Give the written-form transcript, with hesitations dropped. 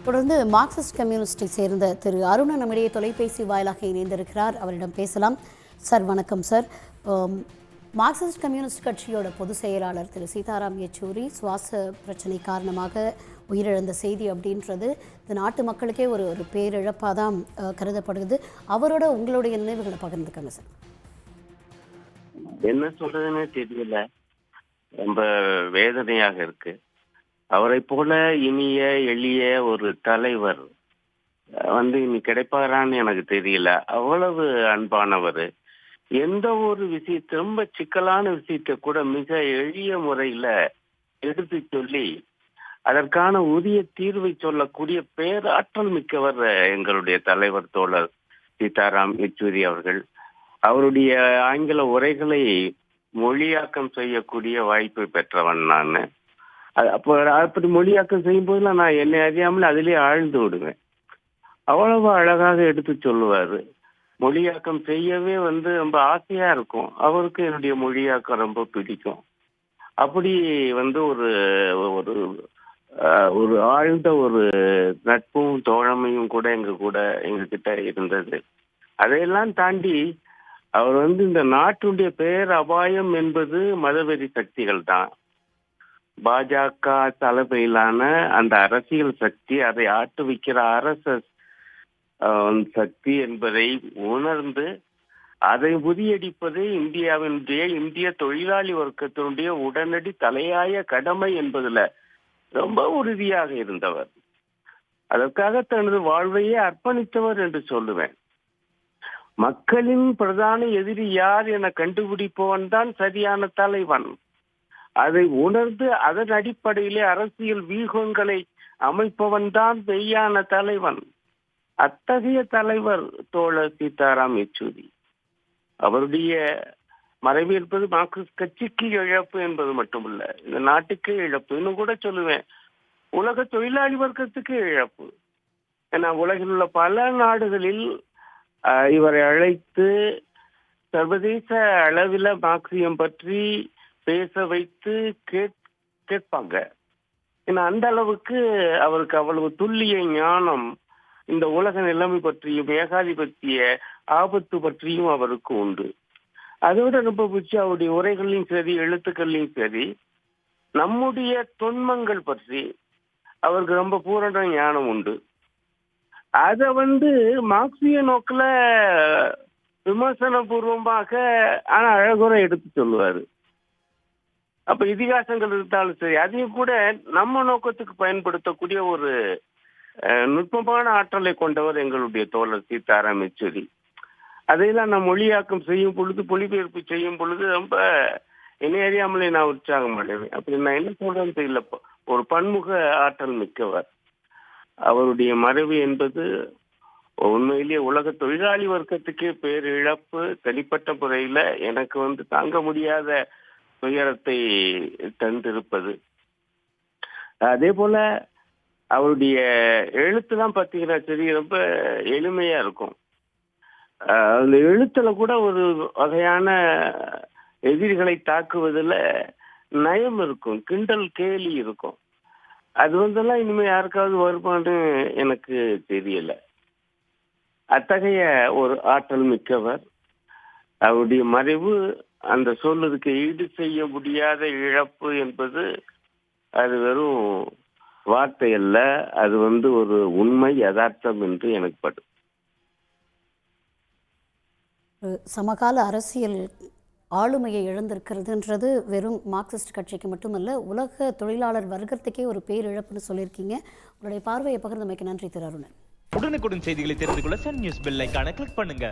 தொடர்ந்து மார்க்சிஸ்ட் கம்யூனிஸ்டை சேர்ந்த திரு அருணன் நம்மிடையே தொலைபேசி வாயிலாக இணைந்திருக்கிறார். அவரிடம் பேசலாம். சார் வணக்கம் சார். மார்க்சிஸ்ட் கம்யூனிஸ்ட் கட்சியோட பொதுச் செயலாளர் திரு சீதாராம் யெச்சூரி சுவாச பிரச்சனை காரணமாக உயிரிழந்த செய்தி அப்படின்றது இந்த நாட்டு மக்களுக்கே ஒரு பேரிழப்பாக தான் கருதப்படுகிறது. அவரோட உங்களுடைய நினைவுகளை பகிர்ந்துக்கங்க சார். என்ன சொல்றதுன்னு தெரியல, ரொம்ப வேதனையாக இருக்கு. அவரை போல இனிய எளிய ஒரு தலைவர் இனி கிடைப்பாரான்னு எனக்கு தெரியல. அவ்வளவு அன்பானவர். எந்த ஒரு விஷயத்தை, ரொம்ப சிக்கலான விஷயத்தை கூட மிக எளிய முறையில எடுத்து சொல்லி அதற்கான உரிய தீர்வை சொல்லக்கூடிய பேராற்றல் மிக்கவர் எங்களுடைய தலைவர் தோழர் சீதாராம் யெச்சூரி அவர்கள். அவருடைய ஆங்கில உரைகளை மொழியாக்கம் செய்யக்கூடிய வாய்ப்பை பெற்றவன் நான். அப்போ அப்படி மொழியாக்கம் செய்யும் போதுலாம் நான் என்னை அறியாமல் அதிலே ஆழ்ந்து விடுவேன். அவ்வளவு அழகாக எடுத்து சொல்லுவாரு. மொழியாக்கம் செய்யவே ரொம்ப ஆசையா இருக்கும். அவருக்கு என்னுடைய மொழியாக்கம் ரொம்ப பிடிக்கும். அப்படி ஒரு ஒரு ஒரு ஆழ்ந்த ஒரு நட்பும் தோழமையும் கூட எங்ககிட்ட இருந்தது. அதையெல்லாம் தாண்டி அவர் இந்த நாட்டுடைய பேர் அபாயம் என்பது மதவெறி சக்திகள் தான். பாஜக தலைமையிலான அந்த அரசியல் சக்தி, அதை ஆட்டுவிக்கிற அரச சக்தி என்பதை உணர்ந்து அதை முறியடிப்பது இந்திய தொழிலாளி வர்க்கத்தினுடைய உடனடி தலையாய கடமை என்பதுல ரொம்ப உறுதியாக இருந்தவர். அதற்காக தனது வாழ்வையே அர்ப்பணித்தவர் என்று சொல்லுவேன். மக்களின் பிரதான எதிரி யார் என கண்டுபிடிப்பவன் தான் சரியான தலைவன். அதை உணர்ந்து அதன் அடிப்படையிலே அரசியல் வியூகங்களை அமைப்பவன் தான் மெய்யான தலைவன். அத்தகைய தலைவர் தோழர் சீதாராம் யெச்சூரி. அவருடைய மறைவு என்பது மார்க்சிஸ்ட் கட்சிக்கு இழப்பு என்பது மட்டுமல்ல, இந்த நாட்டுக்கே இழப்பு. இன்னும் கூட சொல்லுவேன், உலக தொழிலாளி வர்க்கத்துக்கு இழப்பு. ஏன்னா உலகில் உள்ள பல நாடுகளில் இவரை அழைத்து சர்வதேச அளவில் மார்க்சியம் பற்றி பேச வைத்து கேட்பாங்க. ஏன்னா அந்த அளவுக்கு அவருக்கு அவ்வளவு துல்லிய ஞானம் இந்த உலக நிலைமை பற்றியும் ஏகாதிபத்திய ஆபத்து பற்றியும் அவருக்கு உண்டு. அதோட ரொம்ப பிடிச்சி அவருடைய உரைகளையும் சரி எழுத்துக்கள்லையும் சரி நம்முடைய தொன்மங்கள் பற்றி அவருக்கு ரொம்ப பூரண ஞானம் உண்டு. அத மார்க்சிய நோக்கில் விமர்சன பூர்வமாக ஆனா அழகுற எடுத்து சொல்லுவாரு. அப்ப இதிகாசங்கள் இருந்தாலும் சரி அதையும் கூட நம்ம நோக்கத்துக்கு பயன்படுத்தக்கூடிய ஒரு நுட்பமான ஆற்றலை கொண்டவர் எங்களுடைய தோழர் சீதாராம் யெச்சூரி. அதையெல்லாம் நான் மொழியாக்கம் செய்யும் பொழுது, மொழிபெயர்ப்பு செய்யும் பொழுது ரொம்ப என்னை அறியாமலே நான் உற்சாகம் அடைவேன். அப்படி நான் என்ன சொல்றேன்னு தெரியல. ஒரு பன்முக ஆற்றல் மிக்கவர். அவருடைய மறைவு என்பது உண்மையிலேயே உலக தொழிலாளி வர்க்கத்துக்கே பேரிழப்பு. தனிப்பட்ட முறையில எனக்கு தாங்க முடியாத துயரத்தை தந்திருப்பது. அதே போல அவருடைய எழுத்துலாம் பார்த்தீங்கன்னா சரி, ரொம்ப எளிமையா இருக்கும். அந்த எழுத்துல கூட ஒரு வகையான எதிரிகளை தாக்குவதில் நயம் இருக்கும், கிண்டல் கேலி இருக்கும். அது இனிமே யாருக்காவது வருமானு எனக்கு தெரியல. அத்தகைய ஒரு ஆற்றல் மிக்கவர். அவருடைய மறைவு அந்த சொல்லுக்கு ஈடு செய்ய முடியாத இழப்பு என்பது அது வெறும் வார்த்தை அல்ல, அது ஒரு உண்மை யதார்த்தம் என்று எனக்கு படும். சமகால அரசியல் ஆளுமையை இழந்திருக்கிறதுன்றது வெறும் மார்க்சிஸ்ட் கட்சிக்கு மட்டுமல்ல, உலக தொழிலாளர் வர்க்கத்துக்கே ஒரு பேரிழப்புன்னு சொல்லியிருக்கீங்க. உங்களுடைய பார்வையை பகிர்ந்தமைக்கு நன்றி திரு அருணன். உடனுக்குடன் செய்திகளை தெரிந்து கொள்ள சன் நியூஸ் பெல் ஐகானை கிளிக் பண்ணுங்க.